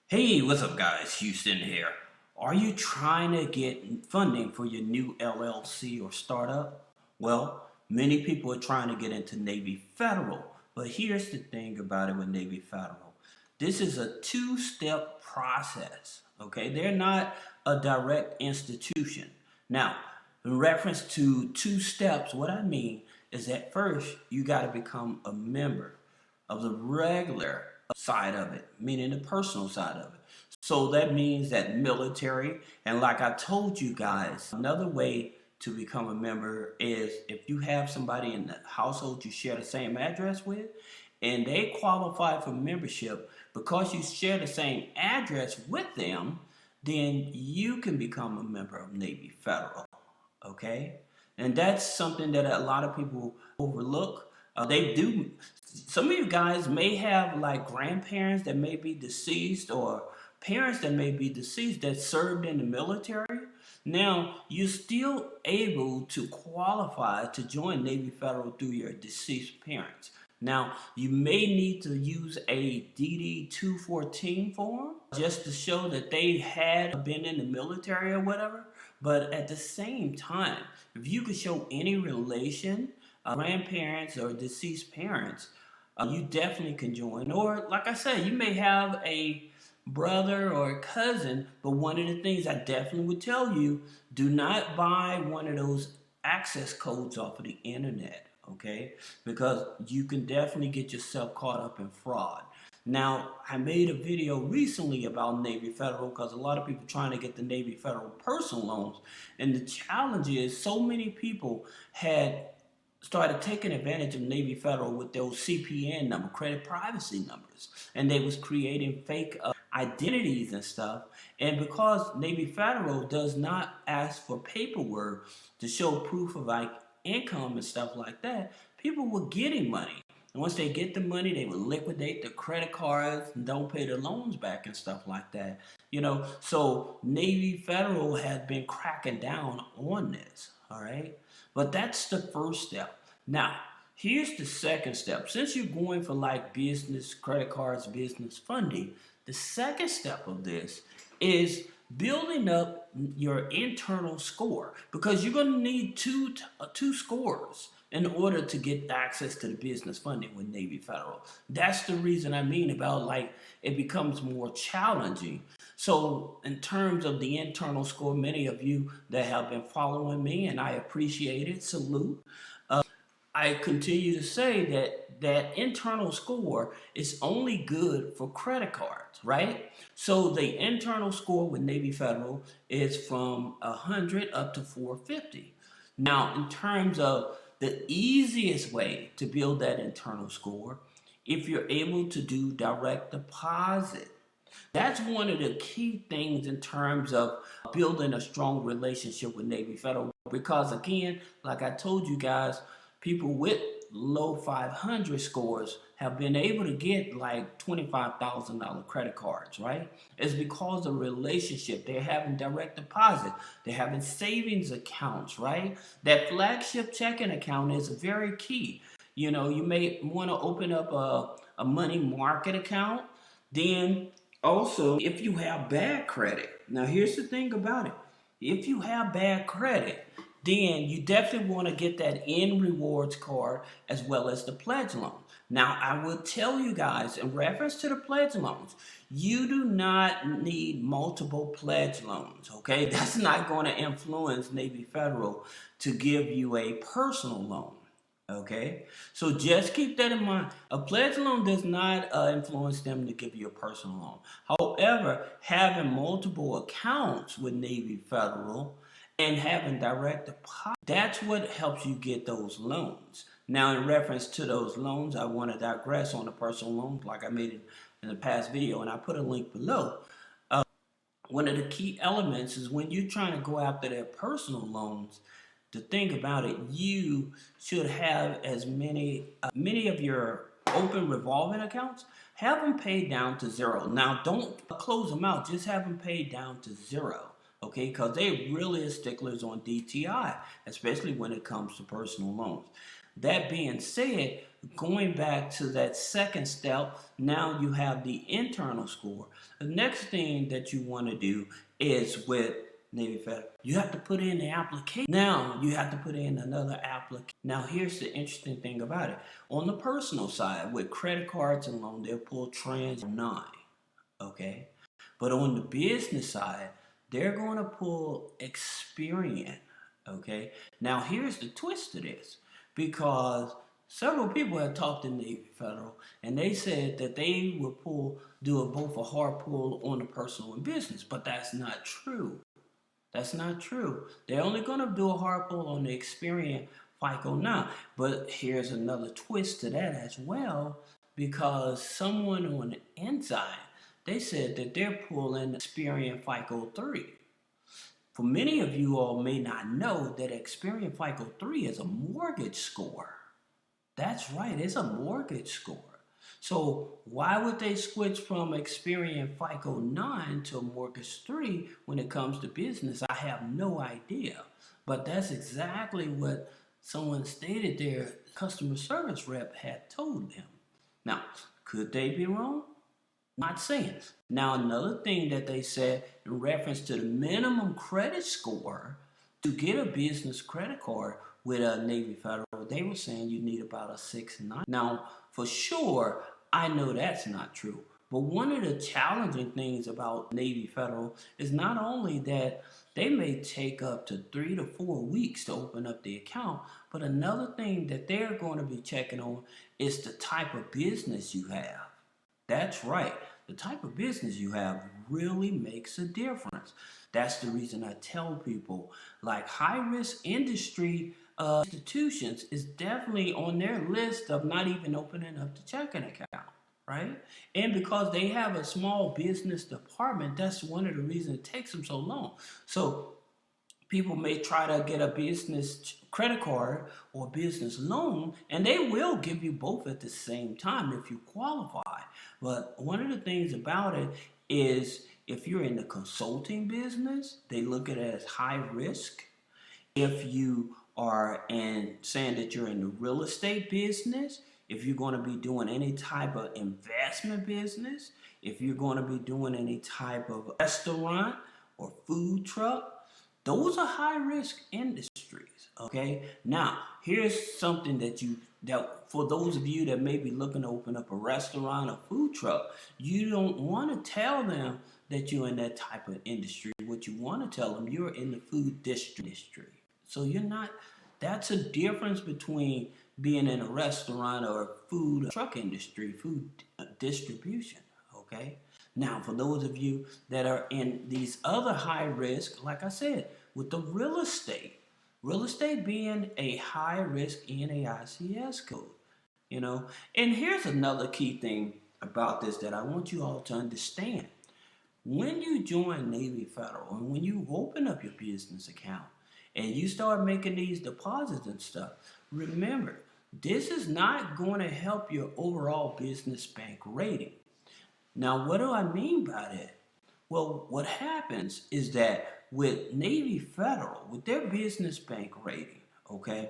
Hey, what's up, guys? Houston here. Are you trying to get funding for your new LLC or startup? Well, many people are trying to get into Navy Federal, but here's the thing about it with Navy Federal. This is a two-step process, okay? They're not a direct institution. Now, in reference to two steps, what I mean is that first, you got to become a member of the regular side of it, meaning the personal side of it. So that means that military, and like I told you guys, another way to become a member is if you have somebody in the household you share the same address with, and they qualify for membership because you share the same address with them, then you can become a member of Navy Federal. Okay? And that's something that a lot of people overlook. They do. Some of you guys may have like grandparents that may be deceased or parents that may be deceased that served in the military. Now, you're still able to qualify to join Navy Federal through your deceased parents. Now, you may need to use a DD 214 form just to show that they had been in the military or whatever. But at the same time, if you could show any relation, grandparents or deceased parents, you definitely can join. Or, like I said, you may have a brother or a cousin, but one of the things I definitely would tell you, do not buy one of those access codes off of the internet, okay? Because you can definitely get yourself caught up in fraud. Now, I made a video recently about Navy Federal because a lot of people trying to get the Navy Federal personal loans. And the challenge is so many people had started taking advantage of Navy Federal with those CPN number, credit privacy numbers. And they was creating fake identities and stuff. And because Navy Federal does not ask for paperwork to show proof of like income and stuff like that, people were getting money. And once they get the money, they will liquidate their credit cards and don't pay their loans back and stuff like that. So Navy Federal has been cracking down on this, all right? But that's the first step. Now, here's the second step. Since you're going for like business credit cards, business funding, the second step of this is building up your internal score because you're going to need two scores in order to get access to the business funding with Navy Federal. That's the reason I mean about like it becomes more challenging. So in terms of the internal score, many of you that have been following me, and I appreciate it, salute. I continue to say that internal score is only good for credit cards, right? So the internal score with Navy Federal is from 100 up to 450. Now, in terms of the easiest way to build that internal score, if you're able to do direct deposit, that's one of the key things in terms of building a strong relationship with Navy Federal. Because again, like I told you guys, people with low 500 scores have been able to get like $25,000 credit cards, right? It's because of relationship. They're having direct deposit. They're having savings accounts, right? That flagship checking account is very key. You may want to open up a money market account. Then also, if you have bad credit, now here's the thing about it. If you have bad credit, then you definitely want to get that N rewards card as well as the pledge loan. Now, I will tell you guys in reference to the pledge loans, you do not need multiple pledge loans, okay? That's not going to influence Navy Federal to give you a personal loan. Okay, so just keep that in mind. A pledge loan does not influence them to give you a personal loan. However, having multiple accounts with Navy Federal and having direct deposit, that's what helps you get those loans. Now, in reference to those loans, I want to digress on the personal loans like I made it in the past video, and I put a link below. One of the key elements is when you're trying to go after their personal loans, to think about it, you should have as many of your open revolving accounts, have them paid down to zero. Now, don't close them out, just have them paid down to zero, okay? Because they really are sticklers on DTI, especially when it comes to personal loans. That being said, going back to that second step, now you have the internal score. The next thing that you want to do is with Navy Federal, you have to put in the application. Now you have to put in another application. Now here's the interesting thing about it. On the personal side, with credit cards and loan, they'll pull trends 9, okay? But on the business side, they're going to pull Experian, okay? Now here's the twist to this, because several people have talked to Navy Federal, and they said that they will do both a hard pull on the personal and business, but that's not true. That's not true. They're only going to do a hard pull on the Experian FICO 9. But here's another twist to that as well, because someone on the inside, they said that they're pulling Experian FICO 3. For many of you all may not know that Experian FICO 3 is a mortgage score. That's right, it's a mortgage score. So why would they switch from Experian FICO 9 to Mortgage 3 when it comes to business? I have no idea. But that's exactly what someone stated their customer service rep had told them. Now, could they be wrong? Not saying. Now, another thing that they said in reference to the minimum credit score to get a business credit card with a Navy Federal, they were saying you need about a 690. Now, for sure, I know that's not true. But one of the challenging things about Navy Federal is not only that they may take up to 3 to 4 weeks to open up the account, but another thing that they're going to be checking on is the type of business you have. That's right. The type of business you have really makes a difference. That's the reason I tell people, like, high-risk industry institutions is definitely on their list of not even opening up the checking account, right? And because they have a small business department, that's one of the reasons it takes them so long. So people may try to get a business credit card or business loan, and they will give you both at the same time if you qualify. But one of the things about it is if you're in the consulting business, they look at it as high risk. If you are saying that you're in the real estate business, if you're going to be doing any type of investment business, if you're going to be doing any type of restaurant or food truck, those are high-risk industries, okay? Now, here's something that for those of you that may be looking to open up a restaurant or food truck, you don't want to tell them that you're in that type of industry. What you want to tell them, you're in the food industry. So you're not, that's a difference between being in a restaurant or a food truck industry, food distribution, okay? Now, for those of you that are in these other high risk, like I said, with the real estate being a high risk NAICS code, you know. And here's another key thing about this that I want you all to understand. When you join Navy Federal and when you open up your business account and you start making these deposits and stuff, remember, this is not going to help your overall business bank rating. Now, what do I mean by that? Well, what happens is that with Navy Federal, with their business bank rating, okay,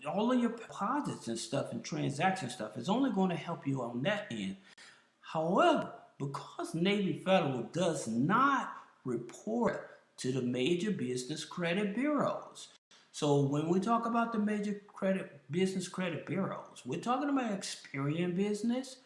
all of your deposits and stuff and transaction stuff is only going to help you on that end. However, because Navy Federal does not report to the major business credit bureaus, so when we talk about the major business credit bureaus, we're talking about Experian Business,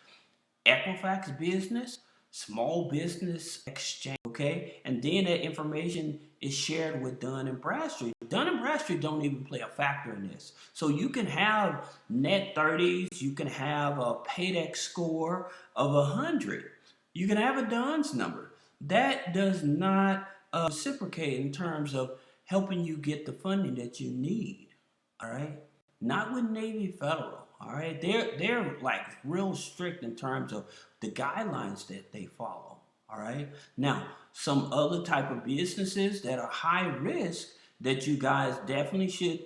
Equifax Business, Small Business Exchange, okay? And then that information is shared with Dun & Bradstreet. Dun & Bradstreet don't even play a factor in this. So you can have net 30s, you can have a Paydex score of 100. You can have a Dun's number. That does not reciprocate in terms of helping you get the funding that you need, all right? Not with Navy Federal. All right, they're like real strict in terms of the guidelines that they follow. All right, now some other type of businesses that are high risk that you guys definitely should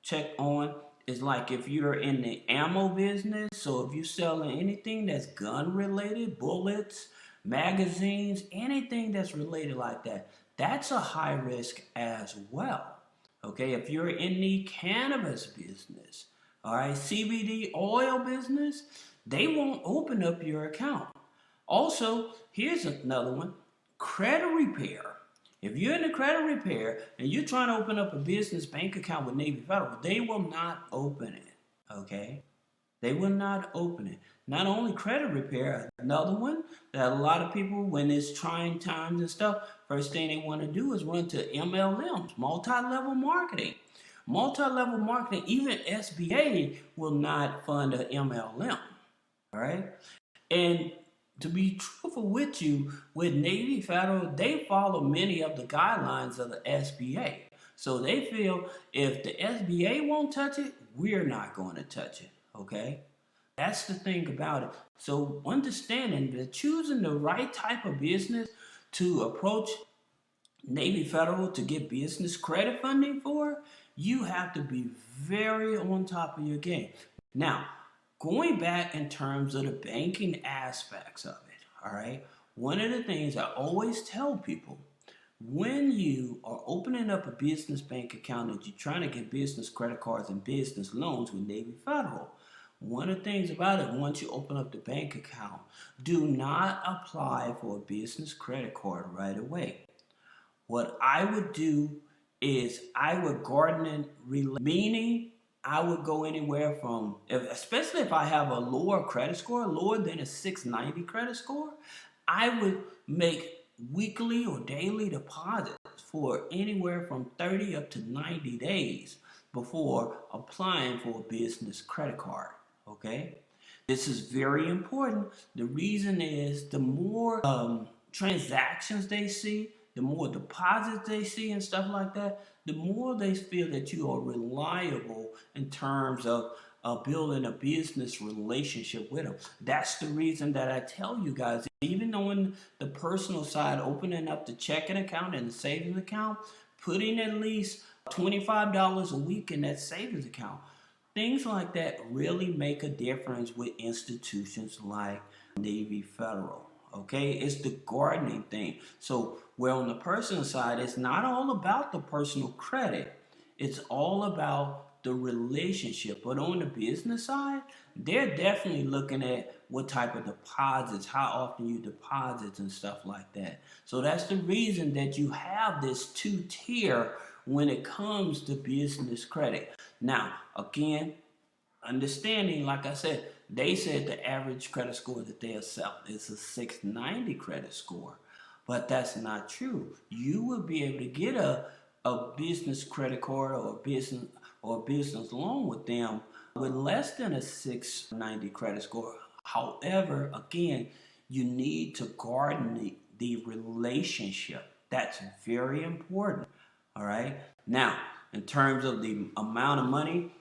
check on is like if you're in the ammo business. So if you're selling anything that's gun related, bullets, magazines, anything that's related like that, that's a high risk as well. Okay, if you're in the cannabis business, All right, CBD oil business, they won't open up your account. Also, here's another one, credit repair. If you're in the credit repair and you're trying to open up a business bank account with Navy Federal, they will not open it. Okay? They will not open it. Not only credit repair, another one that a lot of people, when it's trying times and stuff, first thing they want to do is run to MLMs, multi-level marketing. Multi-level marketing, even SBA will not fund a MLM. All right? And to be truthful with you, with Navy Federal, they follow many of the guidelines of the SBA. So they feel if the SBA won't touch it, we're not going to touch it. Okay? That's the thing about it. So understanding that choosing the right type of business to approach Navy Federal to get business credit funding for, you have to be very on top of your game. Now, going back in terms of the banking aspects of it, all right, one of the things I always tell people, when you are opening up a business bank account and you're trying to get business credit cards and business loans with Navy Federal, one of the things about it, once you open up the bank account, do not apply for a business credit card right away. What I would do is I would garden it, meaning I would go anywhere from, especially if I have a lower credit score, lower than a 690 credit score, I would make weekly or daily deposits for anywhere from 30 up to 90 days before applying for a business credit card. Okay? This is very important. The reason is the more transactions they see, the more deposits they see and stuff like that, the more they feel that you are reliable in terms of building a business relationship with them. That's the reason that I tell you guys, even on the personal side, opening up the checking account and the savings account, putting at least $25 a week in that savings account. Things like that really make a difference with institutions like Navy Federal. Okay, it's the gardening thing. So where on the personal side, it's not all about the personal credit. It's all about the relationship. But on the business side, they're definitely looking at what type of deposits, how often you deposit and stuff like that. So that's the reason that you have this two-tier when it comes to business credit. Now, again, understanding, like I said, they said the average credit score that they accept is a 690 credit score, but that's not true. You will be able to get a business credit card or a business loan with them with less than a 690 credit score. However, again, you need to garden the relationship. That's very important. All right. Now, in terms of the amount of money,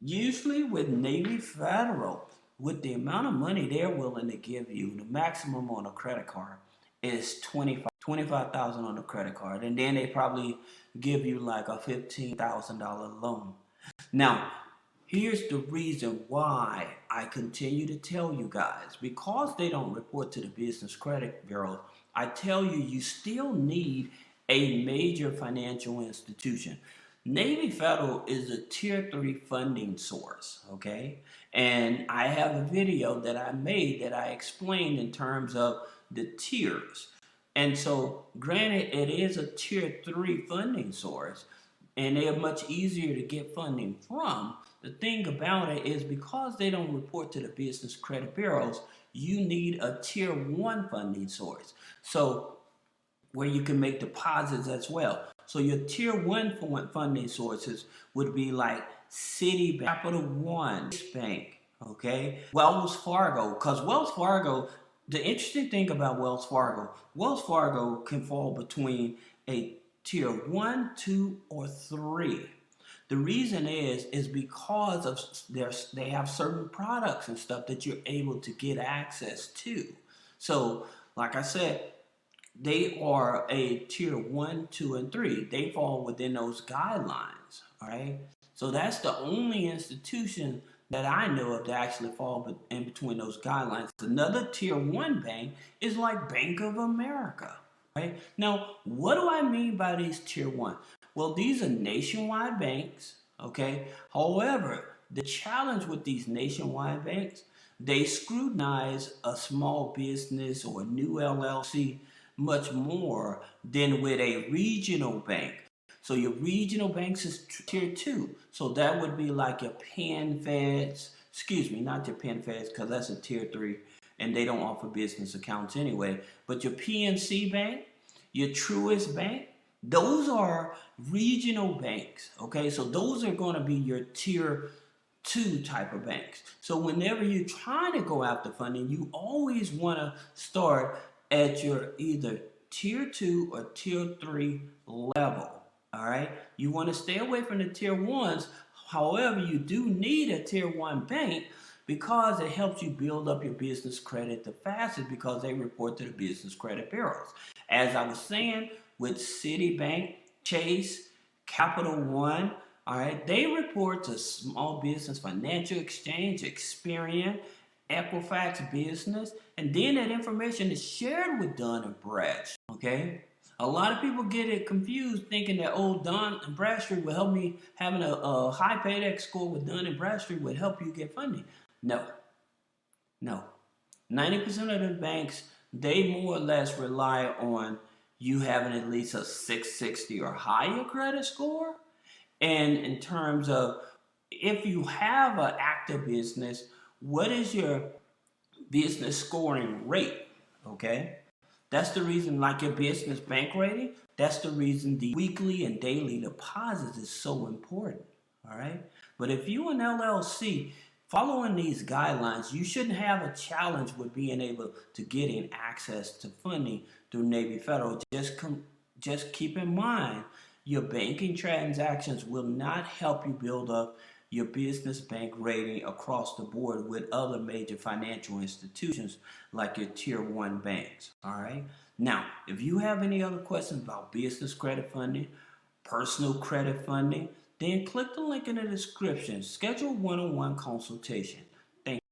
usually with Navy Federal, with the amount of money they're willing to give you, the maximum on a credit card is $25,000 on a credit card, and then they probably give you like a $15,000 loan. Now, here's the reason why I continue to tell you guys, because they don't report to the business credit bureau, I tell you, you still need a major financial institution. Navy Federal is a tier 3 funding source, okay? And I have a video that I made that I explained in terms of the tiers. And so, granted, it is a tier 3 funding source, and they are much easier to get funding from. The thing about it is, because they don't report to the business credit bureaus, you need a tier 1 funding source. So, where you can make deposits as well. So your tier 1 funding sources would be like Citibank, Capital One, Bank, okay? Wells Fargo, because Wells Fargo, the interesting thing about Wells Fargo can fall between a tier 1, 2, or 3. The reason is because of they have certain products and stuff that you're able to get access to. So, like I said, they are a tier 1, 2, and 3. They fall within those guidelines, all right? So that's the only institution that I know of that actually fall in between those guidelines. Another tier 1 bank is like Bank of America, right? Now, what do I mean by these tier 1? Well, these are nationwide banks, okay? However, the challenge with these nationwide banks, they scrutinize a small business or a new LLC much more than with a regional bank. So your regional banks is tier two. So that would be like your PenFeds, excuse me, not your PenFeds, because that's a tier three and they don't offer business accounts anyway. But your PNC Bank, your Truist Bank, those are regional banks. Okay, so those are going to be your tier two type of banks. So whenever you're trying to go after funding, you always want to start at your either tier two or tier three level. All right, you want to stay away from the tier ones. However, you do need a tier one bank because it helps you build up your business credit the fastest because they report to the business credit bureaus. As I was saying, with Citibank, Chase, Capital One, all right, they report to Small Business Financial Exchange, Experian, Equifax Business, and then that information is shared with Dun and Bradstreet. Okay, a lot of people get it confused, thinking that Dun and Bradstreet will help me having a high paydex score with Dun and Bradstreet would help you get funding. No, no. 90% of the banks, they more or less rely on you having at least a 660 or higher credit score. And in terms of if you have an active business, what is your business scoring rate? Okay. That's the reason, like your business bank rating, that's the reason the weekly and daily deposits is so important. All right. But if you an LLC, following these guidelines, you shouldn't have a challenge with being able to getting access to funding through Navy Federal. Just keep in mind, your banking transactions will not help you build up your business bank rating across the board with other major financial institutions like your tier one banks. All right. Now, if you have any other questions about business credit funding, personal credit funding, then click the link in the description. Schedule one-on-one consultation.